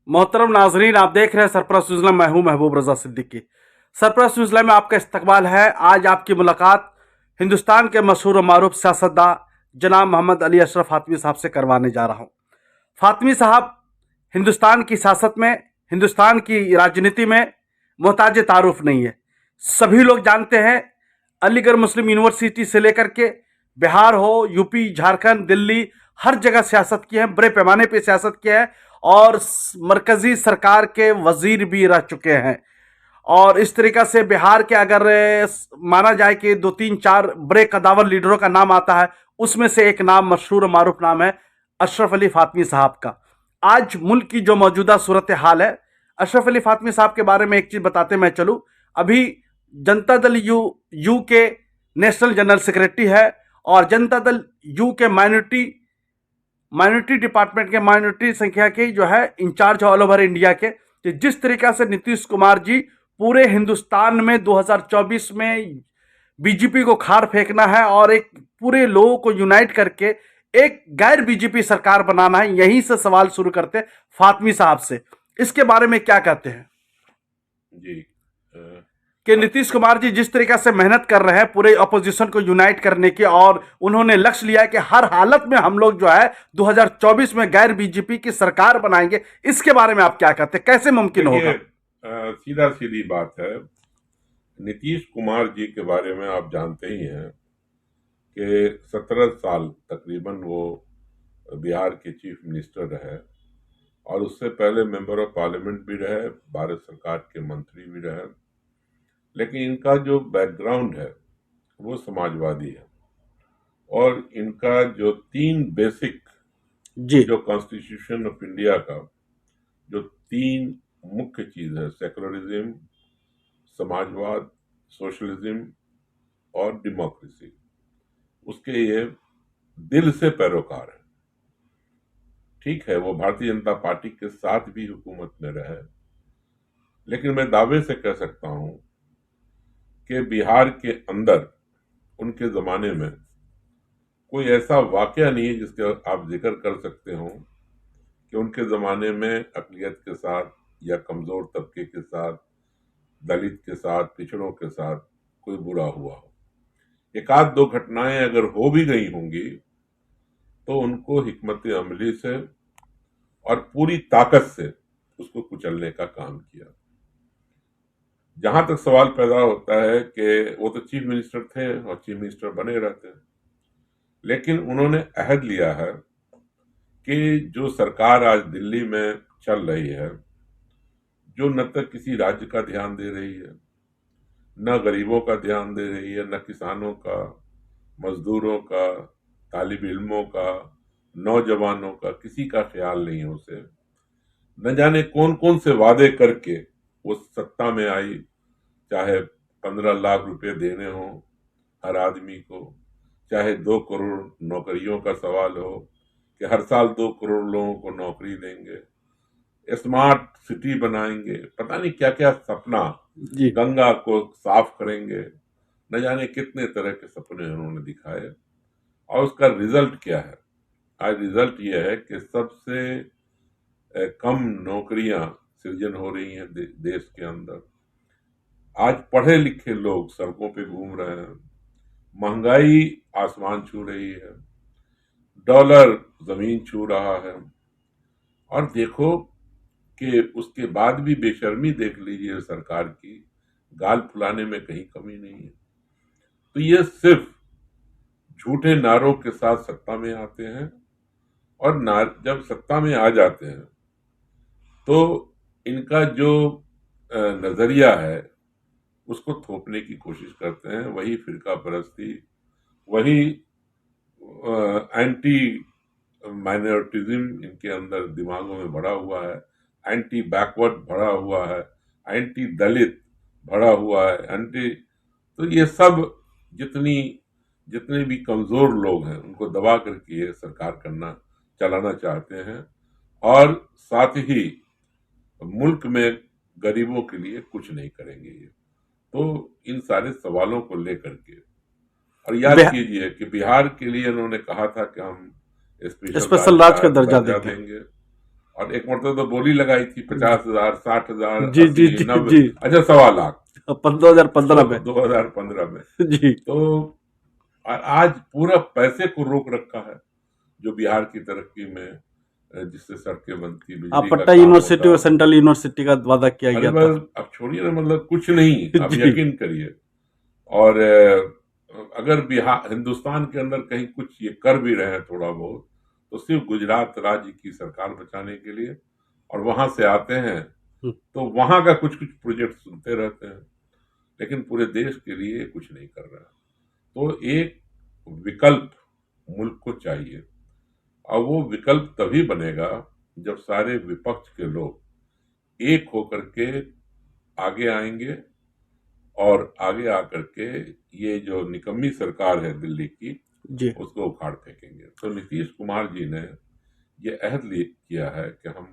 मोहतरम नाजरीन, आप देख रहे हैं सरफराज सिलसिला। मैं हूं महबूब रजा सिद्दीकी। सरफराज सिलसिला में आपका इस्तकबाल है। आज आपकी मुलाकात हिंदुस्तान के मशहूर और मारूफ सियासतदान जनाब मोहम्मद अली अशरफ फातमी साहब से करवाने जा रहा हूं। फातमी साहब हिंदुस्तान की सियासत में, हिंदुस्तान की राजनीति में मोहताज तारुफ नहीं है। सभी लोग जानते हैं। अलीगढ़ मुस्लिम यूनिवर्सिटी से लेकर के बिहार हो, यूपी, झारखंड, दिल्ली, हर जगह सियासत की है, बड़े पैमाने पे सियासत किया है और मरकजी सरकार के वजीर भी रह चुके हैं। और इस तरीका से बिहार के अगर माना जाए कि दो तीन चार बड़े कदावर लीडरों का नाम आता है, उसमें से एक नाम, मशहूर मारूफ नाम है अशरफ अली फातमी साहब का। आज मुल्क की जो मौजूदा सूरत हाल है, अशरफ अली फातमी साहब के बारे में एक चीज बताते मैं चलूं। अभी जनता दल यू के नेशनल जनरल सेक्रेटरी है और जनता दल यू के माइनॉरिटी डिपार्टमेंट के माइनॉरिटी संख्या के जो है इंचार्ज ऑल ओवर इंडिया के। तो जिस तरीका से नीतीश कुमार जी पूरे हिंदुस्तान में 2024 में बीजेपी को खार फेंकना है और एक पूरे लोगों को यूनाइट करके एक गैर बीजेपी सरकार बनाना है, यहीं से सवाल शुरू करते हैं फातमी साहब से। इसके बारे में क्या कहते हैं जी कि नीतीश कुमार जी जिस तरीका से मेहनत कर रहे हैं पूरे अपोजिशन को यूनाइट करने की, और उन्होंने लक्ष्य लिया है कि हर हालत में हम लोग जो है 2024 में गैर बीजेपी की सरकार बनाएंगे, इसके बारे में आप क्या कहते हैं, कैसे मुमकिन होगा? सीधा सीधी बात है। नीतीश कुमार जी के बारे में आप जानते ही हैं कि 17 साल तकरीबन वो बिहार के चीफ मिनिस्टर रहे और उससे पहले मेंबर ऑफ पार्लियामेंट भी रहे, भारत सरकार के मंत्री भी रहे। लेकिन इनका जो बैकग्राउंड है वो समाजवादी है और इनका जो 3 बेसिक जी जो कॉन्स्टिट्यूशन ऑफ इंडिया का जो 3 मुख्य चीज है, सेकुलरिज्म, समाजवाद, सोशलिज्म और डेमोक्रेसी, उसके ये दिल से पैरोकार है। ठीक है, वो भारतीय जनता पार्टी के साथ भी हुकूमत में रहे, लेकिन मैं दावे से कह सकता हूं कि बिहार के अंदर उनके जमाने में कोई ऐसा वाकया नहीं है जिसका आप जिक्र कर सकते हो कि उनके जमाने में अकलियत के साथ या कमजोर तबके के साथ, दलित के साथ, पिछड़ों के साथ कोई बुरा हुआ हो। एक आध दो घटनाएं अगर हो भी गई होंगी तो उनको हिकमत अमली से और पूरी ताकत से उसको कुचलने का काम किया। जहां तक सवाल पैदा होता है कि वो तो चीफ मिनिस्टर थे और चीफ मिनिस्टर बने रहते हैं, लेकिन उन्होंने अहद लिया है कि जो सरकार आज दिल्ली में चल रही है, जो न तो किसी राज्य का ध्यान दे रही है, न गरीबों का ध्यान दे रही है, न किसानों का, मजदूरों का, तालिब इल्मों का, नौजवानों का, किसी का ख्याल नहीं है उसे। न जाने कौन कौन से वादे करके वो सत्ता में आई, चाहे 15 लाख रुपए देने हो हर आदमी को, चाहे 2 करोड़ नौकरियों का सवाल हो कि हर साल 2 करोड़ लोगों को नौकरी देंगे, स्मार्ट सिटी बनाएंगे, पता नहीं क्या क्या सपना, जी गंगा को साफ करेंगे, न जाने कितने तरह के सपने उन्होंने दिखाए। और उसका रिजल्ट क्या है? आज रिजल्ट यह है कि सबसे कम नौकरियां सृजन हो रही हैं देश के अंदर। आज पढ़े लिखे लोग सड़कों पे घूम रहे हैं, महंगाई आसमान छू रही है, डॉलर जमीन छू रहा है। और देखो कि उसके बाद भी बेशर्मी देख लीजिए सरकार की, गाल फुलाने में कहीं कमी नहीं है। तो ये सिर्फ झूठे नारों के साथ सत्ता में आते हैं और जब सत्ता में आ जाते हैं तो इनका जो नजरिया है उसको थोपने की कोशिश करते हैं। वही फिरका परस्ती, वही एंटी माइनॉरिटिज्म इनके अंदर दिमागों में भरा हुआ है, एंटी बैकवर्ड भरा हुआ है, एंटी दलित भरा हुआ है, एंटी, तो ये सब जितने भी कमजोर लोग हैं उनको दबा करके ये सरकार चलाना चाहते हैं और साथ ही मुल्क में गरीबों के लिए कुछ नहीं करेंगे ये। तो इन सारे सवालों को लेकर के, और याद कीजिए कि बिहार के लिए उन्होंने कहा था कि हम स्पेशल स्पेशल राज का दर्जा दर्जा देंगे। देंगे, और एक मरतबा तो बोली लगाई थी 50,000, 60,000, जी जी 80, जी 90, जी। अच्छा 1.25 लाख 2015 में। 2015 में। जी। तो आज पूरा पैसे को रोक रखा है जो बिहार की तरक्की में, जिससे सड़कें बनती, बिजली का पटना काम यूनिवर्सिटी होता। और सेंट्रल यूनिवर्सिटी का वादा किया अरे गया था। बस अब छोड़िए ना, मतलब कुछ नहीं, आप जी यकीन करिए। और अगर बिहार हिंदुस्तान के अंदर कहीं कुछ ये कर भी रहे हैं थोड़ा बहुत, तो सिर्फ गुजरात राज्य की सरकार बचाने के लिए, और वहां से आते हैं तो वहां का कुछ कुछ प्रोजेक्ट सुनते रहते हैं, लेकिन पूरे देश के लिए कुछ नहीं कर रहा। तो एक विकल्प मुल्क को चाहिए, और वो विकल्प तभी बनेगा जब सारे विपक्ष के लोग एक होकर के आगे आएंगे, और आगे आकर के ये जो निकम्मी सरकार है दिल्ली की, जी। उसको उखाड़ फेंकेंगे। तो नीतीश कुमार जी ने ये अहद किया है कि हम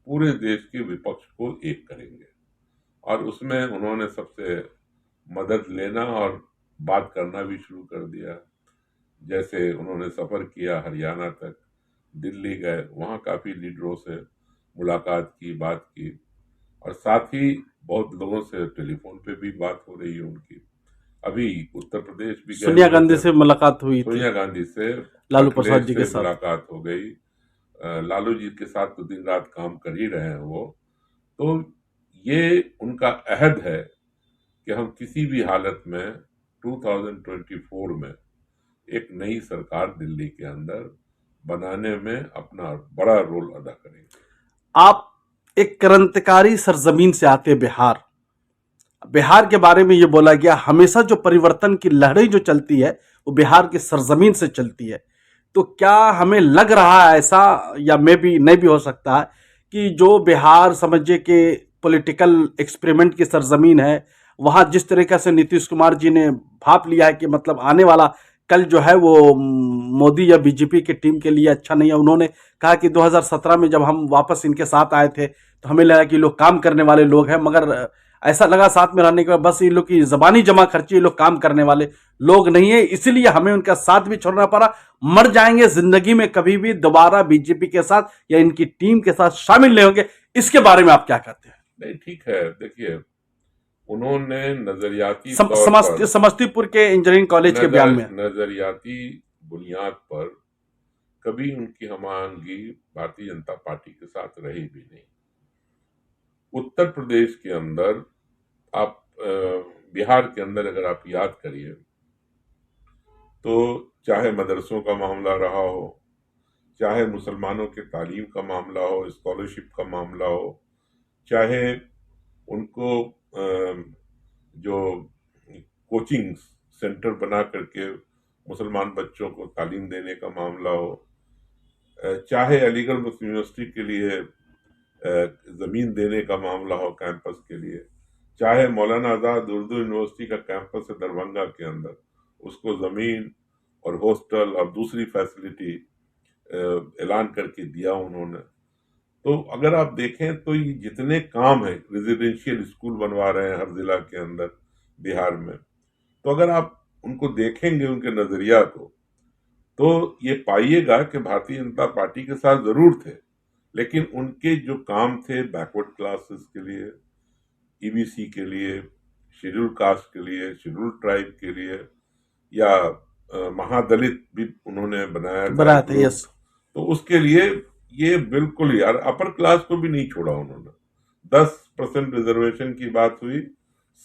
पूरे देश के विपक्ष को एक करेंगे, और उसमें उन्होंने सबसे मदद लेना और बात करना भी शुरू कर दिया। जैसे उन्होंने सफर किया हरियाणा तक, दिल्ली गए, वहाँ काफी लीडरों से मुलाकात की, बात की, और साथ ही बहुत लोगों से टेलीफोन पे भी बात हो रही है उनकी। अभी उत्तर प्रदेश भी गए सोनिया हुए गांधी थे, से मुलाकात हुई थी। सोनिया गांधी से, लालू प्रसाद अखिलेश जी के से साथ। मुलाकात हो गई। लालू जी के साथ तो दिन रात काम कर ही रहे हैं वो। तो ये उनका अहद है कि हम किसी भी हालत में 2024 में एक नई सरकार दिल्ली के अंदर बनाने में अपना बड़ा रोल अदा करेंगे। आप एक क्रांतिकारी सरजमीन से आते बिहार, बिहार के बारे में ये बोला गया हमेशा जो परिवर्तन की लहरें जो चलती है वो बिहार की सरजमीन से चलती है। तो क्या हमें लग रहा है ऐसा, या मे भी नहीं भी हो सकता है, कि जो बिहार समझिए कि पॉलिटिकल एक्सपेरिमेंट की सरजमीन है, वहां जिस तरीके से नीतीश कुमार जी ने भाप लिया है कि मतलब आने वाला कल जो है वो मोदी या बीजेपी की टीम के लिए अच्छा नहीं है। उन्होंने कहा कि 2017 में जब हम वापस इनके साथ आए थे तो हमें लगा कि लोग काम करने वाले लोग हैं, मगर ऐसा लगा साथ में रहने के बाद बस ये लोग की जबानी जमा खर्ची, ये लोग काम करने वाले लोग नहीं है, इसीलिए हमें उनका साथ भी छोड़ना पड़ा। मर जाएंगे जिंदगी में कभी भी दोबारा बीजेपी के साथ या इनकी टीम के साथ शामिल नहीं होंगे। इसके बारे में आप क्या कहते हैं? नहीं, ठीक है, देखिए उन्होंने नजरियाती तौर पर, समस्तीपुर के इंजीनियरिंग कॉलेज के बयान में। नजरियाती बुनियाद पर कभी उनकी हमायंगी भारतीय जनता पार्टी के साथ रही भी नहीं। उत्तर प्रदेश के अंदर आप, बिहार के अंदर अगर आप याद करिए, तो चाहे मदरसों का मामला रहा हो, चाहे मुसलमानों के तालीम का मामला हो, स्कॉलरशिप का मामला हो, चाहे उनको जो कोचिंग सेंटर बना करके मुसलमान बच्चों को तालीम देने का मामला हो, चाहे अलीगढ़ मुस्लिम यूनिवर्सिटी के लिए जमीन देने का मामला हो कैंपस के लिए, चाहे मौलाना आजाद उर्दू यूनिवर्सिटी का कैंपस है दरभंगा के अंदर, उसको जमीन और हॉस्टल और दूसरी फैसिलिटी ऐलान करके दिया उन्होंने। तो अगर आप देखें तो ये जितने काम है, रेजिडेंशियल स्कूल बनवा रहे हैं हर जिला के अंदर बिहार में, तो अगर आप उनको देखेंगे उनके नजरिया को, तो ये पाइएगा कि भारतीय जनता पार्टी के साथ जरूर थे, लेकिन उनके जो काम थे बैकवर्ड क्लासेस के लिए, ईबीसी के लिए, शेड्यूल कास्ट के लिए, शेड्यूल ट्राइब के लिए, या महादलित भी उन्होंने बनाया था। यस। तो उसके लिए ये बिल्कुल यार अपर क्लास को भी नहीं छोड़ा उन्होंने। 10% रिजर्वेशन की बात हुई,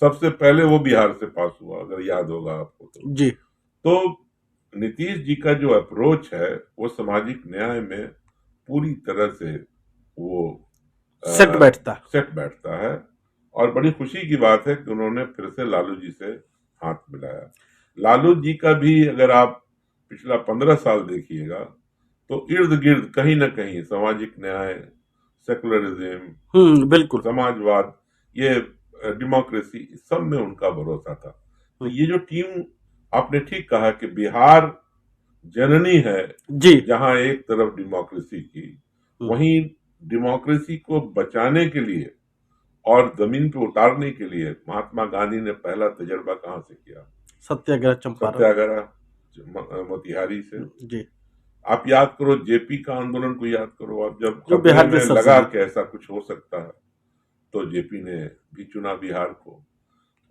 सबसे पहले वो बिहार से पास हुआ, अगर याद होगा आपको तो। जी। तो नीतीश जी का जो अप्रोच है वो सामाजिक न्याय में पूरी तरह से वो सेट बैठता है, और बड़ी खुशी की बात है कि उन्होंने फिर से लालू जी से हाथ मिलाया। लालू जी का भी अगर आप पिछला 15 साल देखिएगा तो इर्द गिर्द कहीं ना कहीं सामाजिक न्याय, सेकुलरिज्म, बिल्कुल समाजवाद, ये डेमोक्रेसी, सब में उनका भरोसा था। तो ये जो टीम, आपने ठीक कहा कि बिहार जननी है जी, जहां एक तरफ डेमोक्रेसी की, वहीं डेमोक्रेसी को बचाने के लिए और जमीन पे उतारने के लिए महात्मा गांधी ने पहला तजर्बा कहां से किया? सत्याग्रह चंपारण, सत्याग्रह मोतिहारी से। जी। आप याद करो जेपी का आंदोलन को याद करो, आप जब जो खबरें बिहार के में सबसे लगा कि ऐसा कुछ हो सकता है तो जेपी ने भी चुना बिहार को।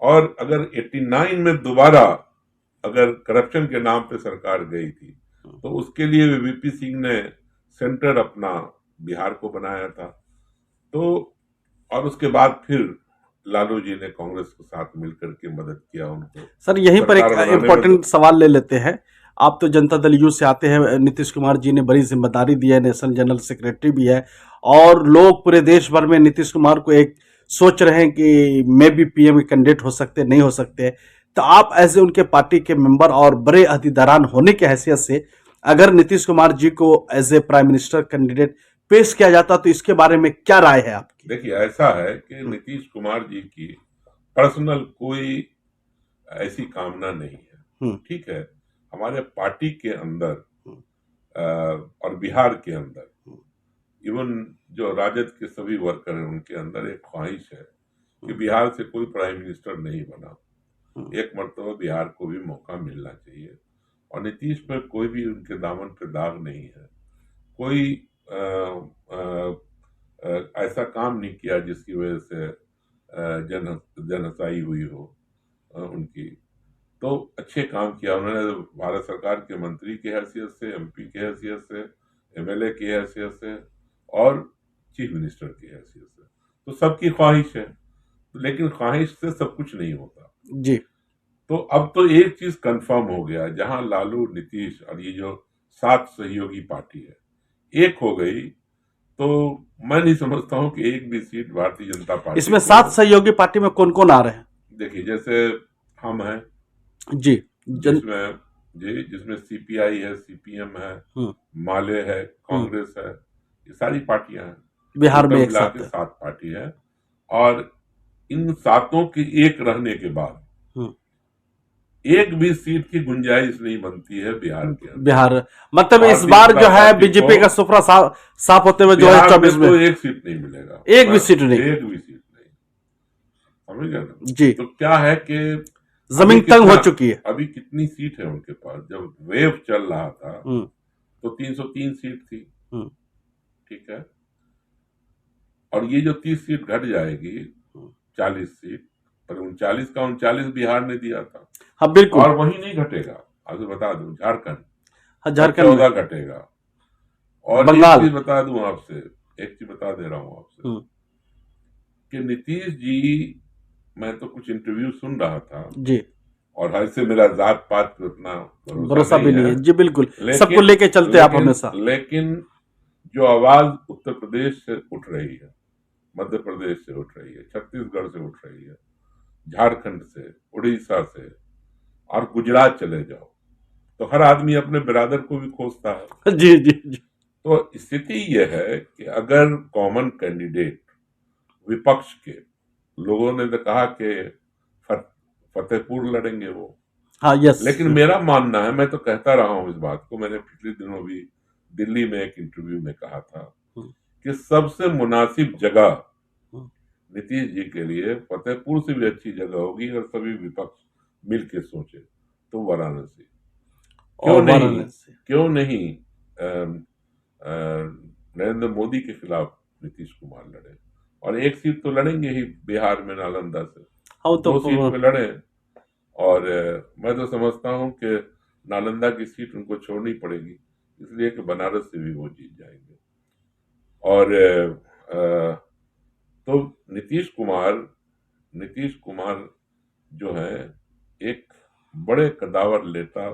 और अगर 89 में दोबारा अगर करप्शन के नाम पे सरकार गई थी तो उसके लिए वीपी सिंह ने सेंटर अपना बिहार को बनाया था। तो और उसके बाद फिर लालू जी ने कांग्रेस के साथ मिलकर के मदद किया उनको सर यहीं पर एक सरकार बनाने में। इम्पोर्टेंट सवाल ले लेते हैं। आप तो जनता दल यू से आते हैं, नीतीश कुमार जी ने बड़ी जिम्मेदारी दी है, नेशनल जनरल सेक्रेटरी भी है, और लोग पूरे देश भर में नीतीश कुमार को एक सोच रहे हैं कि मैं भी पीएम कैंडिडेट हो सकते नहीं हो सकते। तो आप ऐसे उनके पार्टी के मेंबर और बड़े अहदेदारान होने की हैसियत से अगर नीतीश कुमार जी को as a prime minister candidate पेश किया जाता तो इसके बारे में क्या राय है आपकी? देखिए ऐसा है कि नीतीश कुमार जी की पर्सनल कोई ऐसी कामना नहीं है, ठीक है। हमारे पार्टी के अंदर और बिहार के अंदर इवन जो राजद के सभी वर्कर हैं उनके अंदर एक ख्वाहिश है कि बिहार से कोई प्राइम मिनिस्टर नहीं बना, एक मर्तबा बिहार को भी मौका मिलना चाहिए। और नीतीश पर कोई भी उनके दामन पे दाग नहीं है, कोई ऐसा काम नहीं किया जिसकी वजह से जनहसाई हुई हो उनकी। तो अच्छे काम किया उन्होंने, भारत सरकार के मंत्री की हैसियत से, एमपी की हैसियत से, एमएलए की हैसियत से और चीफ मिनिस्टर की हैसियत से। तो सबकी ख्वाहिश है, लेकिन ख्वाहिश से सब कुछ नहीं होता जी। तो अब तो एक चीज कंफर्म हो गया, जहां लालू, नीतीश और ये जो 7 सहयोगी पार्टी है एक हो गई तो मैं नहीं समझता हूं कि एक भी सीट भारतीय जनता पार्टी इसमें 7 सहयोगी पार्टी में कौन कौन आ रहे हैं? देखिए जैसे हम हैं जी, जिसमें सीपीआई है, सीपीएम है, माले है, कांग्रेस है, ये सारी पार्टियां हैं बिहार में एक मिला साथ के है। 7 पार्टी है। और इन सातों के एक रहने के बाद एक भी सीट की गुंजाइश नहीं बनती है बिहार के अंदर। बिहार मतलब इस भारतीय बार जनता जो है पार्टी बीजेपी को का सुपड़ा साफ होते हुए बिहार 2024 में तो एक सीट नहीं मिलेगा, एक भी सीट नहीं। एक भी सीट नहीं, समझ गए ना। जी, तो क्या है कि जमीन तंग हो चुकी है। अभी कितनी सीट है उनके पास? जब वेव चल रहा था तो 303 सीट थी, ठीक है। और ये जो 30 सीट घट जाएगी 40 सीट, पर 39 का 39 बिहार ने दिया था। हाँ बिल्कुल। और वही नहीं घटेगा, आपको बता दूं, झारखंड, हाँ झारखंड 14 घटेगा। और बंगाल, एक चीज बता दूं आपसे, एक चीज बता दे रहा हूं आपसे कि नीतीश जी, मैं तो कुछ इंटरव्यू सुन रहा था जी, और ऐसे मेरा जात पात पे उतना भरोसा भी नहीं है जी, बिल्कुल सबको लेके चलते लेकिन, आप हमेशा। लेकिन जो आवाज उत्तर प्रदेश से उठ रही है, मध्य प्रदेश से उठ रही है, छत्तीसगढ़ से उठ रही है, झारखंड से, उड़ीसा से और गुजरात चले जाओ तो हर आदमी अपने बिरादर को भी खोजता है। जी जी जी। तो स्थिति यह है कि अगर कॉमन कैंडिडेट विपक्ष के लोगों ने तो कहा कि फतेहपुर लड़ेंगे वो, हाँ यस। लेकिन मेरा मानना है, मैं तो कहता रहा हूं इस बात को, मैंने पिछले दिनों भी दिल्ली में एक इंटरव्यू में कहा था कि सबसे मुनासिब जगह नीतीश जी के लिए फतेहपुर से भी अच्छी जगह होगी अगर सभी विपक्ष मिलकर सोचे तो वाराणसी। क्यों नहीं नरेंद्र मोदी के खिलाफ नीतीश कुमार लड़े और एक सीट तो लड़ेंगे ही बिहार में, नालंदा से तो 2 सीट पे लड़े। और मैं तो समझता हूं कि नालंदा की सीट उनको छोड़नी पड़ेगी, इसलिए कि बनारस से भी वो जीत जाएंगे। और तो नीतीश कुमार जो है एक बड़े कदावर नेता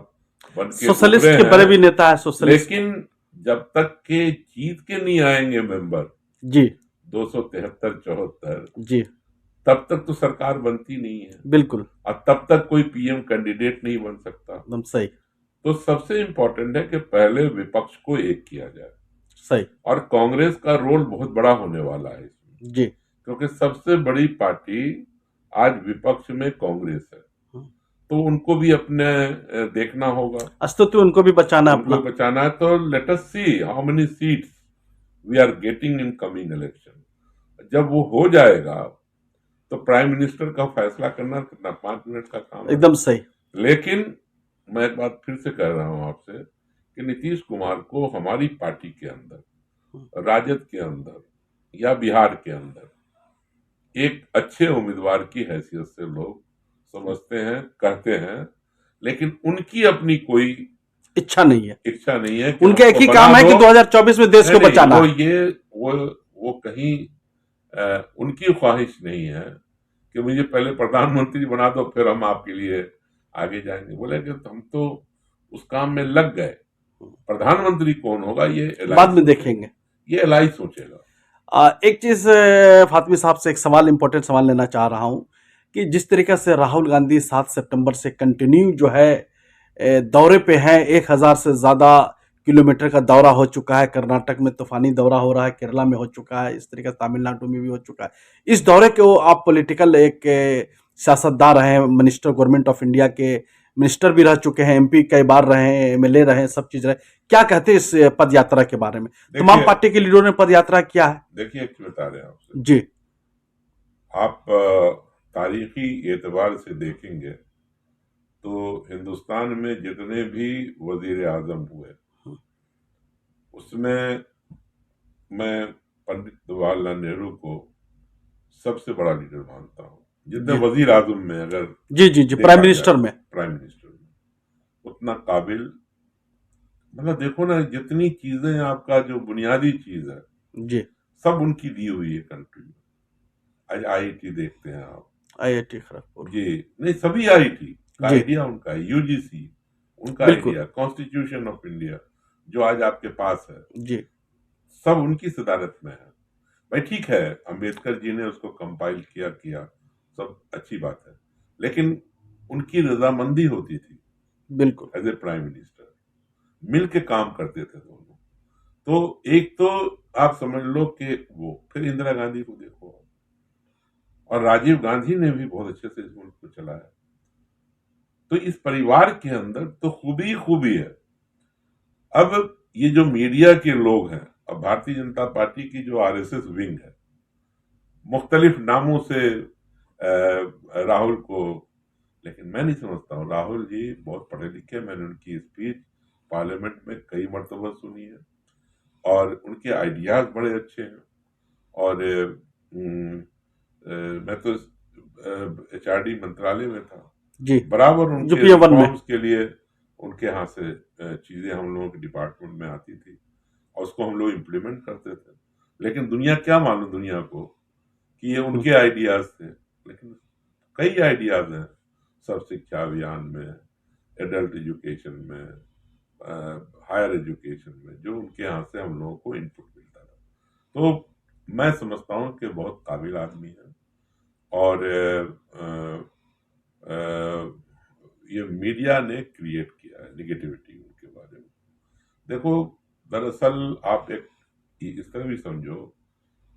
बन के सोशलिस्ट के बड़े भी नेता है, सोशलिस्ट। लेकिन जब तक के जीत के नहीं आएंगे मेंबर जी 273-74 जी, तब तक तो सरकार बनती नहीं है, बिल्कुल। और तब तक कोई पीएम कैंडिडेट नहीं बन सकता। एकदम सही। तो सबसे इम्पोर्टेंट है कि पहले विपक्ष को एक किया जाए। सही। और कांग्रेस का रोल बहुत बड़ा होने वाला है इसमें जी, क्योंकि सबसे बड़ी पार्टी आज विपक्ष में कांग्रेस है, तो उनको भी अपने देखना होगा, अस्तित्व उनको भी बचाना, उनको बचाना है। तो let us see how many seats we are getting in coming election. जब वो हो जाएगा तो प्राइम मिनिस्टर का फैसला करना कितना 5 मिनट का काम है। एकदम सही। लेकिन मैं एक बात फिर से कह रहा हूं आपसे कि नीतीश कुमार को हमारी पार्टी के अंदर, राजद के अंदर या बिहार के अंदर एक अच्छे उम्मीदवार की हैसियत से लोग समझते हैं, कहते हैं, लेकिन उनकी अपनी कोई इच्छा नहीं है, इच्छा नहीं है कि उनका एक हमको ही बना काम है कि दो। 2024 में देश को नहीं, बचाना वो है। ये वो कहीं उनकी ख्वाहिश नहीं है कि मुझे पहले प्रधानमंत्री बना दो फिर हम आपके लिए आगे जाएंगे। बोले कि हम तो उस काम में लग गए, प्रधानमंत्री कौन होगा ये एलआई बाद में सोचेगा, देखेंगे। ये एलआई सोचेगा। एक चीज फातमी साहब से एक सवाल, इंपॉर्टेंट सवाल लेना चाह रहा हूं कि जिस तरीके से राहुल गांधी 7 सितंबर से कंटिन्यू जो है दौरे पे हैं, 1000 से ज्यादा किलोमीटर का दौरा हो चुका है, कर्नाटक में तूफानी दौरा हो रहा है, केरला में हो चुका है, इस तरीके से तमिलनाडु में भी हो चुका है। इस दौरे को आप पॉलिटिकल एक सियासतदान रहे हैं, मिनिस्टर गवर्नमेंट ऑफ इंडिया के मिनिस्टर भी रह चुके हैं, एमपी कई बार रहे हैं, एमएलए रहे हैं, सब चीज रहे, क्या कहते हैं इस पद यात्रा के बारे में? तमाम देखिए पार्टी के लीडरों ने पद यात्रा किया है। देखिए एक चीज बता रहे हैं आपसे, जी आप तारीखी एतबार से देखेंगे तो हिंदुस्तान में जितने भी वजीर आजम हुए उसमें मैं पंडित जवाहरलाल नेहरू को सबसे बड़ा लीडर मानता हूँ। जितने जी वजीर आजम में अगर जी जी जी, प्राइम मिनिस्टर में। प्राइम मिनिस्टर में उतना काबिल, मतलब देखो ना जितनी चीजें आपका जो बुनियादी चीज है जी, सब उनकी दी हुई है कंट्री में। आज आईआईटी देखते हैं आप, आईआईटी खड़गपुर। जी नहीं सभी आईआईटी का जी आइडिया उनका है, यूजीसी उनका बिल्कुल। आइडिया, कॉन्स्टिट्यूशन ऑफ इंडिया जो आज आपके पास है जी सब उनकी सदारत में है। भाई ठीक है, अंबेडकर जी ने उसको कंपाइल किया सब अच्छी बात है, लेकिन उनकी रजामंदी होती थी बिल्कुल। एज ए प्राइम मिनिस्टर, मिल के काम करते थे दोनों। तो एक तो आप समझ लो कि वो, फिर इंदिरा गांधी को देखो और राजीव गांधी ने भी बहुत अच्छे से इस मुल्क को चलाया। तो इस परिवार के अंदर तो खूबी ही खूबी है। अब ये जो मीडिया के लोग हैं, अब भारतीय जनता पार्टी की जो आरएसएस विंग है मुख्तलिफ नामों से राहुल को, लेकिन मैं नहीं समझता हूँ, राहुल जी बहुत पढ़े लिखे, मैंने उनकी स्पीच पार्लियामेंट में कई मरतबा सुनी है और उनके आइडियाज बड़े अच्छे हैं। और मैं तो एचआरडी मंत्रालय में था, जी बराबर जो उनके PM1 में। रिफॉर्म्स के लिए उनके यहाँ से चीजें हम लोगों के डिपार्टमेंट में आती थी और उसको हम लोग इम्प्लीमेंट करते थे। लेकिन दुनिया क्या मालूम दुनिया को कि ये उनके आइडियाज थे, लेकिन कई आइडियाज हैं सर्व शिक्षा अभियान में, एडल्ट एजुकेशन में, हायर एजुकेशन में, जो उनके यहाँ से हम लोगों को इनपुट मिलता था। तो मैं समझता हूँ कि बहुत काबिल आदमी है और ये मीडिया ने क्रिएट किया है निगेटिविटी उनके बारे में। देखो दरअसल आप एक इस तरह भी समझो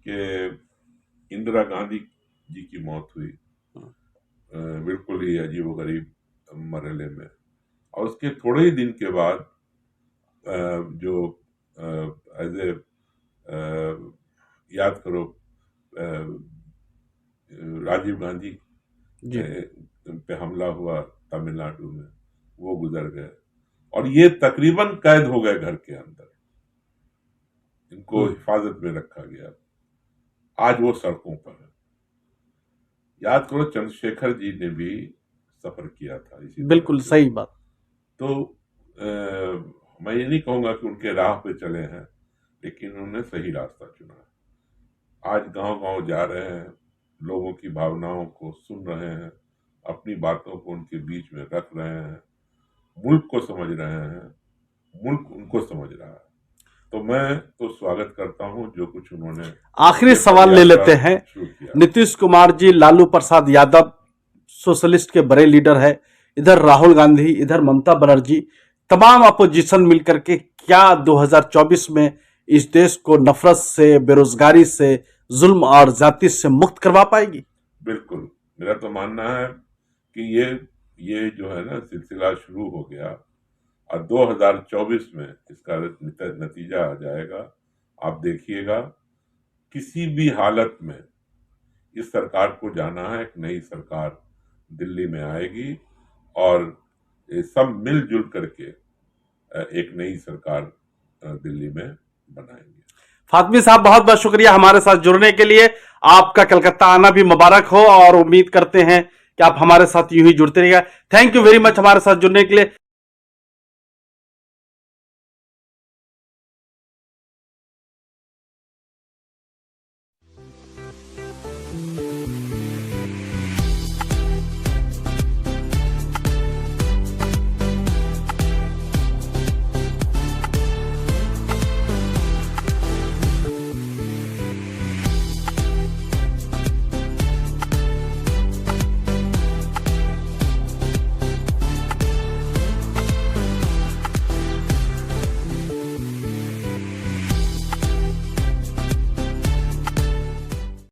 कि इंदिरा गांधी जी की मौत हुई बिल्कुल ही अजीबोगरीब मरहले में, और उसके थोड़े ही दिन के बाद जो एज ए याद करो राजीव गांधी जी पे हमला हुआ तमिलनाडु में, वो गुजर गए और ये तकरीबन कैद हो गए घर के अंदर, इनको हिफाजत में रखा गया। आज वो सड़कों पर है। याद करो चंद्रशेखर जी ने भी सफर किया था इसी तरह बिल्कुल से। सही बात। तो मैं ये नहीं कहूंगा कि उनके राह पे चले हैं, लेकिन उन्होंने सही रास्ता चुना है। आज गांव गांव जा रहे हैं, लोगों की भावनाओं को सुन रहे हैं, अपनी बातों को उनके बीच में रख रहे हैं, मुल्क को समझ रहे हैं, मुल्क उनको समझ रहा है। तो मैं तो स्वागत करता हूं जो कुछ उन्होंने आखिरी ये सवाल ले लेते हैं। शुरू किया। नीतीश कुमार जी, लालू प्रसाद यादव सोशलिस्ट के बड़े लीडर है, इधर राहुल गांधी, इधर ममता बनर्जी, तमाम अपोजिशन मिलकर के क्या 2024 में इस देश को नफरत से, बेरोजगारी से, जुल्म और जाति से मुक्त करवा पाएगी? बिल्कुल, मेरा तो मानना है कि ये जो है ना सिलसिला शुरू हो गया और 2024 में इसका नतीजा आ जाएगा। आप देखिएगा किसी भी हालत में इस सरकार को जाना है, एक नई सरकार दिल्ली में आएगी और ये सब मिलजुल करके एक नई सरकार दिल्ली में बनाएंगे। फातमी साहब, बहुत बहुत शुक्रिया हमारे साथ जुड़ने के लिए। आपका कलकत्ता आना भी मुबारक हो और उम्मीद करते हैं कि आप हमारे साथ यूं ही जुड़ते रहिएगा। थैंक यू वेरी मच हमारे साथ जुड़ने के लिए।